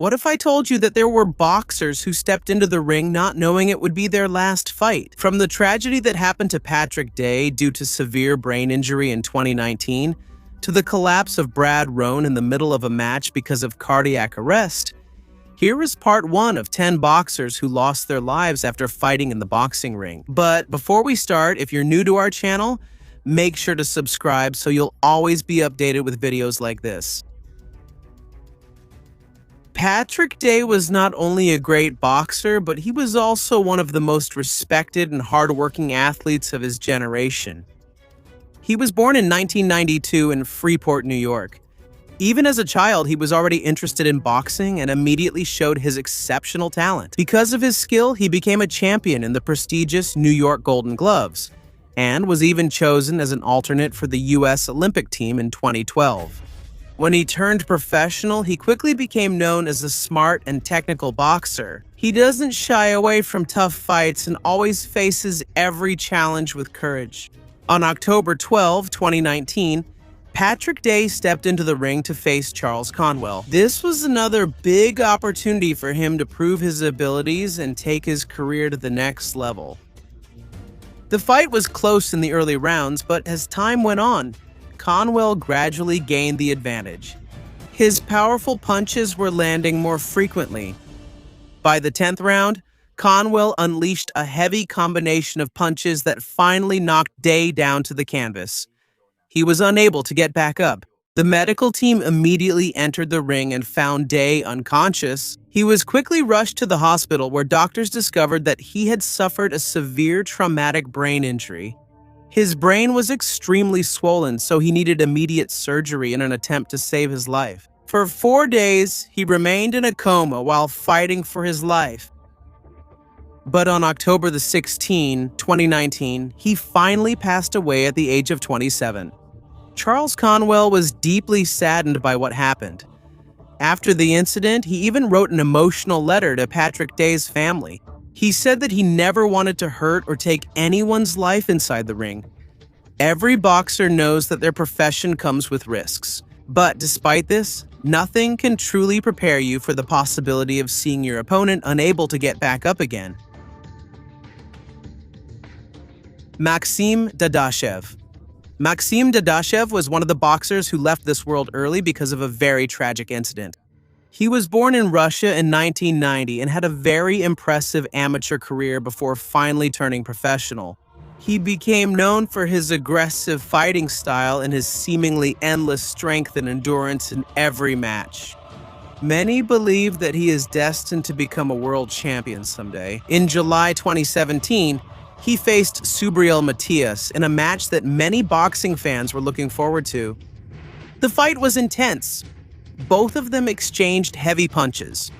What if I told you that there were boxers who stepped into the ring not knowing it would be their last fight? From the tragedy that happened to Patrick Day due to severe brain injury in 2019, to the collapse of Brad Roan in the middle of a match because of cardiac arrest, here is part 1 of 10 boxers who lost their lives after fighting in the boxing ring. But before we start, if you're new to our channel, make sure to subscribe so you'll always be updated with videos like this. Patrick Day was not only a great boxer, but he was also one of the most respected and hardworking athletes of his generation. He was born in 1992 in Freeport, New York. Even as a child, he was already interested in boxing and immediately showed his exceptional talent. Because of his skill, he became a champion in the prestigious New York Golden Gloves, and was even chosen as an alternate for the U.S. Olympic team in 2012. When he turned professional, he quickly became known as a smart and technical boxer. He doesn't shy away from tough fights and always faces every challenge with courage. On October 12, 2019, Patrick Day stepped into the ring to face Charles Conwell. This was another big opportunity for him to prove his abilities and take his career to the next level. The fight was close in the early rounds, but as time went on, Conwell gradually gained the advantage. His powerful punches were landing more frequently. By the 10th round, Conwell unleashed a heavy combination of punches that finally knocked Day down to the canvas. He was unable to get back up. The medical team immediately entered the ring and found Day unconscious. He was quickly rushed to the hospital where doctors discovered that he had suffered a severe traumatic brain injury. His brain was extremely swollen, so he needed immediate surgery in an attempt to save his life. For 4 days, he remained in a coma while fighting for his life. But on October 16, 2019, he finally passed away at the age of 27. Charles Conwell was deeply saddened by what happened. After the incident, he even wrote an emotional letter to Patrick Day's family. He said that he never wanted to hurt or take anyone's life inside the ring. Every boxer knows that their profession comes with risks. But despite this, nothing can truly prepare you for the possibility of seeing your opponent unable to get back up again. Maxim Dadashev. Maxim Dadashev was one of the boxers who left this world early because of a very tragic incident. He was born in Russia in 1990 and had a very impressive amateur career before finally turning professional. He became known for his aggressive fighting style and his seemingly endless strength and endurance in every match. Many believe that he is destined to become a world champion someday. In July 2017, he faced Subriel Matias in a match that many boxing fans were looking forward to. The fight was intense. Both of them exchanged heavy punches.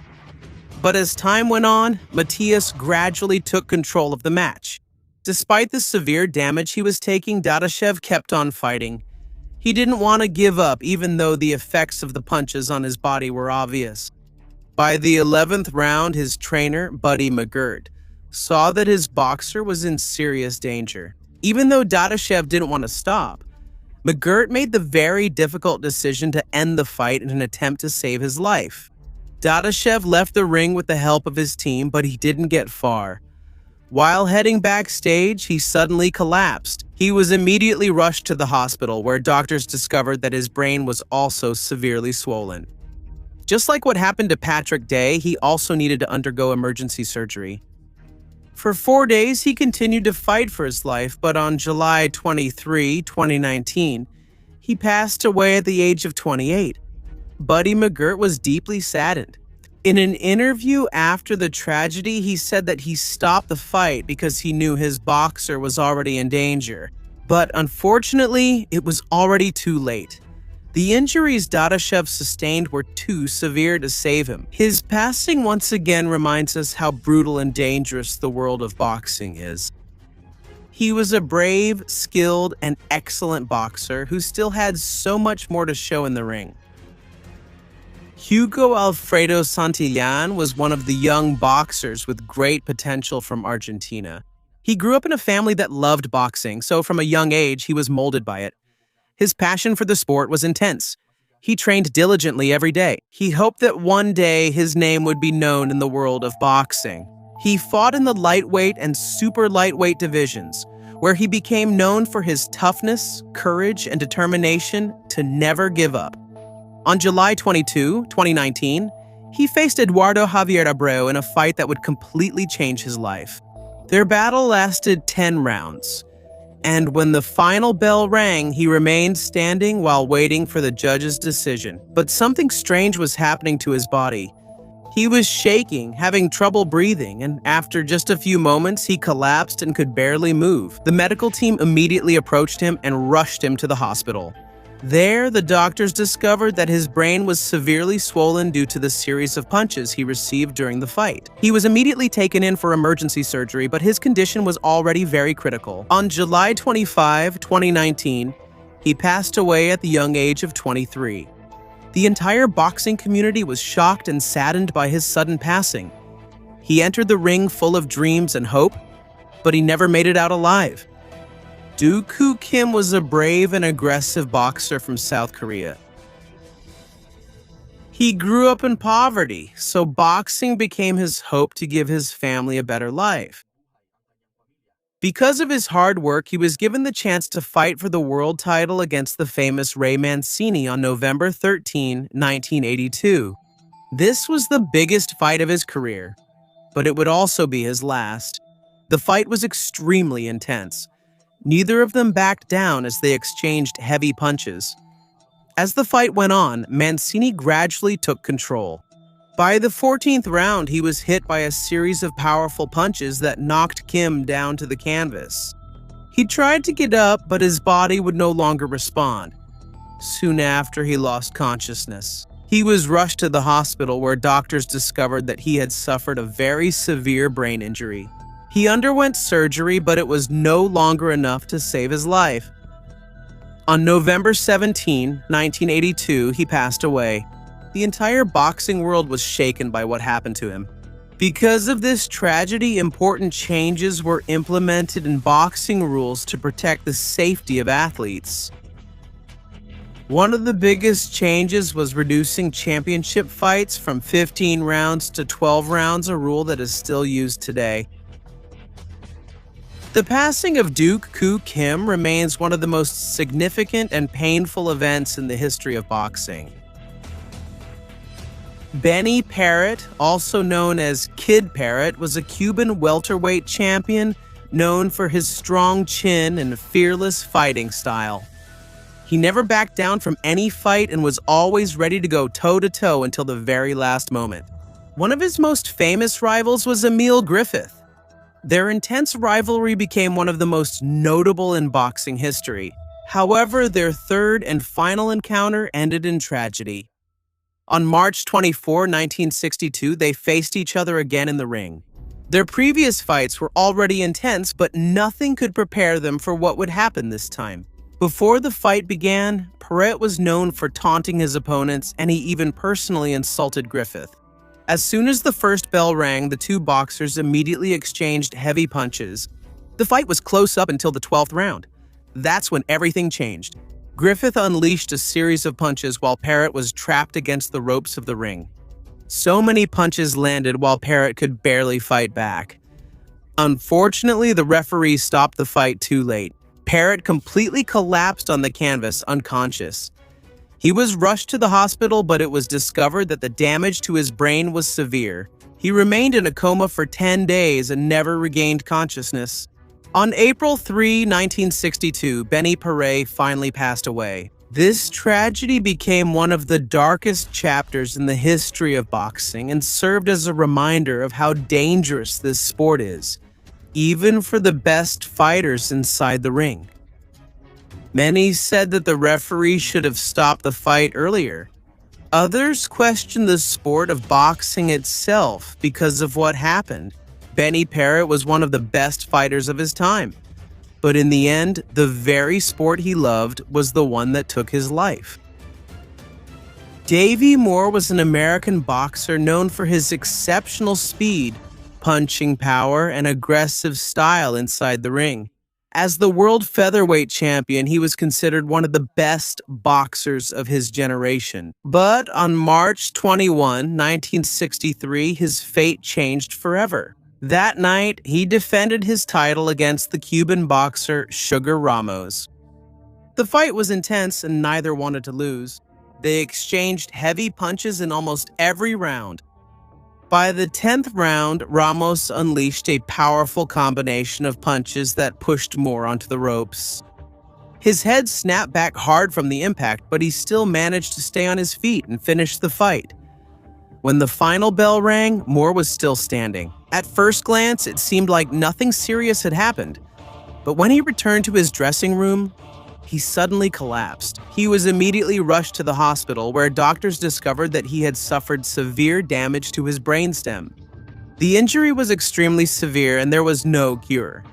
But as time went on, Matias gradually took control of the match. Despite the severe damage he was taking, Dadashev kept on fighting. He didn't want to give up, even though the effects of the punches on his body were obvious. By the 11th round, his trainer, Buddy McGirt, saw that his boxer was in serious danger. Even though Dadashev didn't want to stop, McGirt made the very difficult decision to end the fight in an attempt to save his life. Dadashev left the ring with the help of his team, but he didn't get far. While heading backstage, he suddenly collapsed. He was immediately rushed to the hospital, where doctors discovered that his brain was also severely swollen. Just like what happened to Patrick Day, he also needed to undergo emergency surgery. For 4 days, he continued to fight for his life, but on July 23, 2019, he passed away at the age of 28. Buddy McGirt was deeply saddened. In an interview after the tragedy, he said that he stopped the fight because he knew his boxer was already in danger. But unfortunately, it was already too late. The injuries Dadashev sustained were too severe to save him. His passing once again reminds us how brutal and dangerous the world of boxing is. He was a brave, skilled, and excellent boxer who still had so much more to show in the ring. Hugo Alfredo Santillan was one of the young boxers with great potential from Argentina. He grew up in a family that loved boxing, so from a young age he was molded by it. His passion for the sport was intense. He trained diligently every day. He hoped that one day his name would be known in the world of boxing. He fought in the lightweight and super lightweight divisions, where he became known for his toughness, courage, and determination to never give up. On July 22, 2019, he faced Eduardo Javier Abreu in a fight that would completely change his life. Their battle lasted 10 rounds, and when the final bell rang, he remained standing while waiting for the judge's decision. But something strange was happening to his body. He was shaking, having trouble breathing, and after just a few moments, he collapsed and could barely move. The medical team immediately approached him and rushed him to the hospital. There, the doctors discovered that his brain was severely swollen due to the series of punches he received during the fight. He was immediately taken in for emergency surgery, but his condition was already very critical. On July 25, 2019, he passed away at the young age of 23. The entire boxing community was shocked and saddened by his sudden passing. He entered the ring full of dreams and hope, but he never made it out alive. Dook Koo Kim was a brave and aggressive boxer from South Korea. He grew up in poverty, so boxing became his hope to give his family a better life. Because of his hard work, he was given the chance to fight for the world title against the famous Ray Mancini on November 13, 1982. This was the biggest fight of his career, but it would also be his last. The fight was extremely intense. Neither of them backed down as they exchanged heavy punches. As the fight went on, Mancini gradually took control. By the 14th round, he was hit by a series of powerful punches that knocked Kim down to the canvas. He tried to get up, but his body would no longer respond. Soon after, he lost consciousness. He was rushed to the hospital where doctors discovered that he had suffered a very severe brain injury. He underwent surgery, but it was no longer enough to save his life. On November 17, 1982, he passed away. The entire boxing world was shaken by what happened to him. Because of this tragedy, important changes were implemented in boxing rules to protect the safety of athletes. One of the biggest changes was reducing championship fights from 15 rounds to 12 rounds, a rule that is still used today. The passing of Dook Koo Kim remains one of the most significant and painful events in the history of boxing. Benny Paret, also known as Kid Paret, was a Cuban welterweight champion known for his strong chin and fearless fighting style. He never backed down from any fight and was always ready to go toe-to-toe until the very last moment. One of his most famous rivals was Emil Griffith. Their intense rivalry became one of the most notable in boxing history. However, their third and final encounter ended in tragedy. On March 24, 1962, they faced each other again in the ring. Their previous fights were already intense, but nothing could prepare them for what would happen this time. Before the fight began, Paret was known for taunting his opponents, and he even personally insulted Griffith. As soon as the first bell rang, the two boxers immediately exchanged heavy punches. The fight was close up until the 12th round. That's when everything changed. Griffith unleashed a series of punches while Paret was trapped against the ropes of the ring. So many punches landed while Paret could barely fight back. Unfortunately, the referee stopped the fight too late. Paret completely collapsed on the canvas, unconscious. He was rushed to the hospital, but it was discovered that the damage to his brain was severe. He remained in a coma for 10 days and never regained consciousness. On April 3, 1962, Benny Paret finally passed away. This tragedy became one of the darkest chapters in the history of boxing and served as a reminder of how dangerous this sport is, even for the best fighters inside the ring. Many said that the referee should have stopped the fight earlier. Others questioned the sport of boxing itself because of what happened. Benny Paret was one of the best fighters of his time. But in the end, the very sport he loved was the one that took his life. Davey was an American boxer known for his exceptional speed, punching power, and aggressive style inside the ring. As the world featherweight champion, he was considered one of the best boxers of his generation. But on March 21, 1963, his fate changed forever. That night, he defended his title against the Cuban boxer Sugar Ramos. The fight was intense and neither wanted to lose. They exchanged heavy punches in almost every round. By the 10th round, Ramos unleashed a powerful combination of punches that pushed more onto the ropes. His head snapped back hard from the impact, but he still managed to stay on his feet and finish the fight. When the final bell rang, Moore was still standing. At first glance, it seemed like nothing serious had happened. But when he returned to his dressing room, he suddenly collapsed. He was immediately rushed to the hospital, where doctors discovered that he had suffered severe damage to his brainstem. The injury was extremely severe and there was no cure.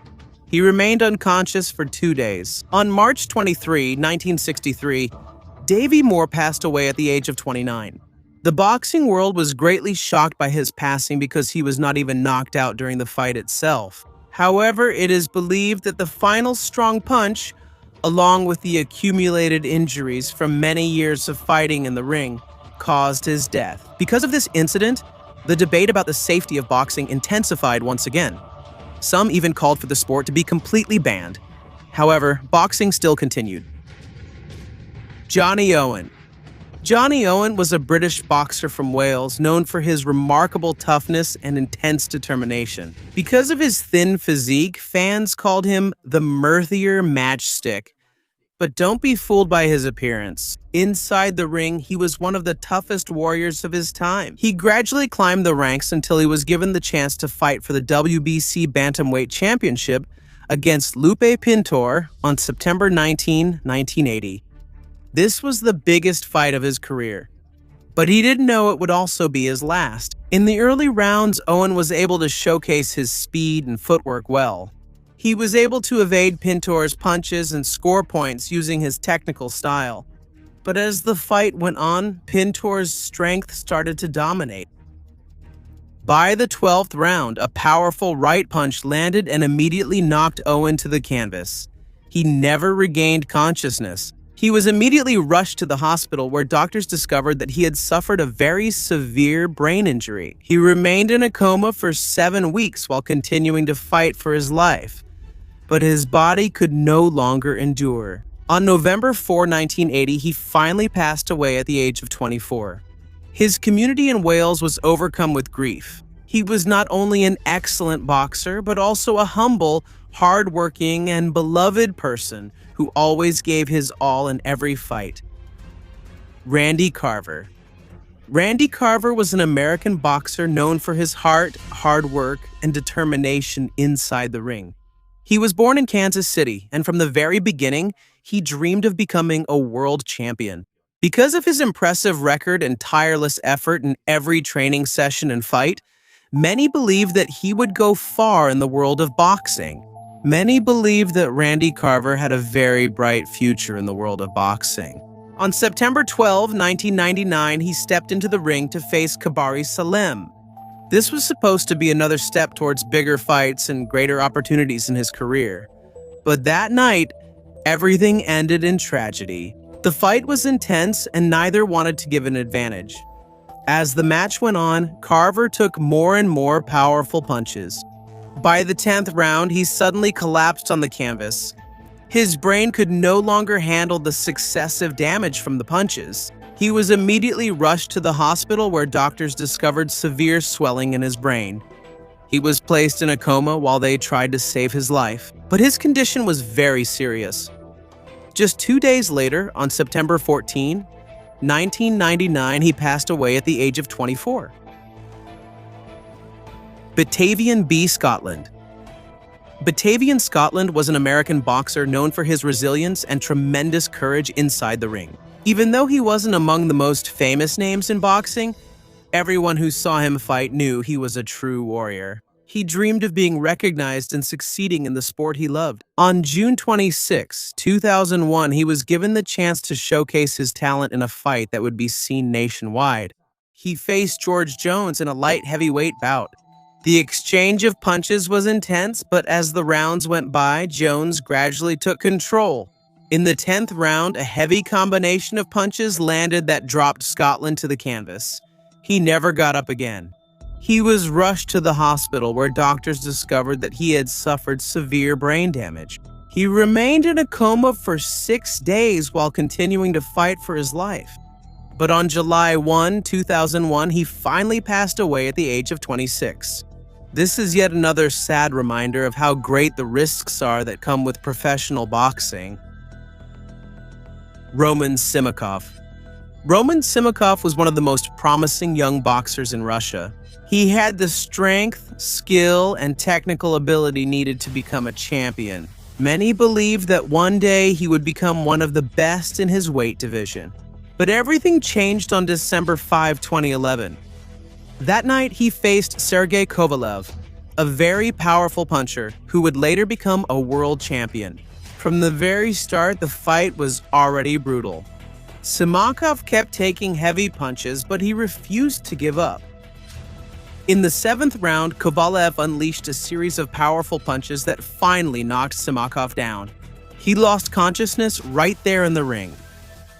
He remained unconscious for 2 days. On March 23, 1963, Davey Moore passed away at the age of 29. The boxing world was greatly shocked by his passing because he was not even knocked out during the fight itself. However, it is believed that the final strong punch, along with the accumulated injuries from many years of fighting in the ring, caused his death. Because of this incident, the debate about the safety of boxing intensified once again. Some even called for the sport to be completely banned. However, boxing still continued. Johnny Owen. Johnny Owen was a British boxer from Wales known for his remarkable toughness and intense determination. Because of his thin physique, fans called him the mirthier matchstick. But don't be fooled by his appearance. Inside the ring, he was one of the toughest warriors of his time. He gradually climbed the ranks until he was given the chance to fight for the WBC Bantamweight Championship against Lupe Pintor on September 19, 1980. This was the biggest fight of his career, but he didn't know it would also be his last. In the early rounds, Owen was able to showcase his speed and footwork well. He was able to evade Pintor's punches and score points using his technical style. But as the fight went on, Pintor's strength started to dominate. By the 12th round, a powerful right punch landed and immediately knocked Owen to the canvas. He never regained consciousness. He was immediately rushed to the hospital where doctors discovered that he had suffered a very severe brain injury. He remained in a coma for 7 weeks while continuing to fight for his life. But his body could no longer endure. On November 4, 1980, he finally passed away at the age of 24. His community in Wales was overcome with grief. He was not only an excellent boxer, but also a humble, hard-working, and beloved person who always gave his all in every fight. Randy Carver. Randy Carver was an American boxer known for his heart, hard work, and determination inside the ring. He was born in Kansas City, and from the very beginning, he dreamed of becoming a world champion. Because of his impressive record and tireless effort in every training session and fight, many believed that he would go far in the world of boxing. Many believed that Randy Carver had a very bright future in the world of boxing. On September 12, 1999, he stepped into the ring to face Kabari Salem. This was supposed to be another step towards bigger fights and greater opportunities in his career. But that night, everything ended in tragedy. The fight was intense and neither wanted to give an advantage. As the match went on, Carver took more and more powerful punches. By the 10th round, he suddenly collapsed on the canvas. His brain could no longer handle the successive damage from the punches. He was immediately rushed to the hospital where doctors discovered severe swelling in his brain. He was placed in a coma while they tried to save his life, but his condition was very serious. Just 2 days later, on September 14, 1999, he passed away at the age of 24. Batavian B. Scotland. Batavian Scotland was an American boxer known for his resilience and tremendous courage inside the ring. Even though he wasn't among the most famous names in boxing, everyone who saw him fight knew he was a true warrior. He dreamed of being recognized and succeeding in the sport he loved. On June 26, 2001, he was given the chance to showcase his talent in a fight that would be seen nationwide. He faced George Jones in a light heavyweight bout. The exchange of punches was intense, but as the rounds went by, Jones gradually took control. In the 10th round, a heavy combination of punches landed that dropped Scotland to the canvas. He never got up again. He was rushed to the hospital where doctors discovered that he had suffered severe brain damage. He remained in a coma for 6 days while continuing to fight for his life. But on July 1, 2001, he finally passed away at the age of 26. This is yet another sad reminder of how great the risks are that come with professional boxing. Roman Simakov. Roman Simakov was one of the most promising young boxers in Russia. He had the strength, skill, and technical ability needed to become a champion. Many believed that one day he would become one of the best in his weight division. But everything changed on December 5, 2011. That night, he faced Sergey Kovalev, a very powerful puncher who would later become a world champion. From the very start, the fight was already brutal. Simakov kept taking heavy punches, but he refused to give up. In the 7th round, Kovalev unleashed a series of powerful punches that finally knocked Simakov down. He lost consciousness right there in the ring.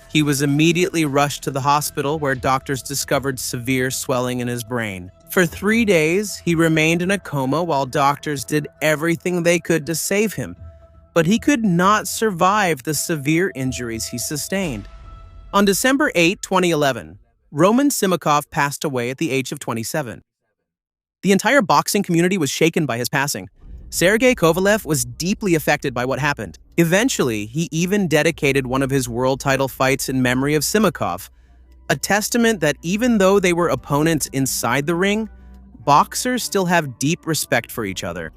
He was immediately rushed to the hospital where doctors discovered severe swelling in his brain. For 3 days, he remained in a coma while doctors did everything they could to save him, but he could not survive the severe injuries he sustained. On December 8, 2011, Roman Simakov passed away at the age of 27. The entire boxing community was shaken by his passing. Sergey Kovalev was deeply affected by what happened. Eventually, he even dedicated one of his world title fights in memory of Simakov, a testament that even though they were opponents inside the ring, boxers still have deep respect for each other.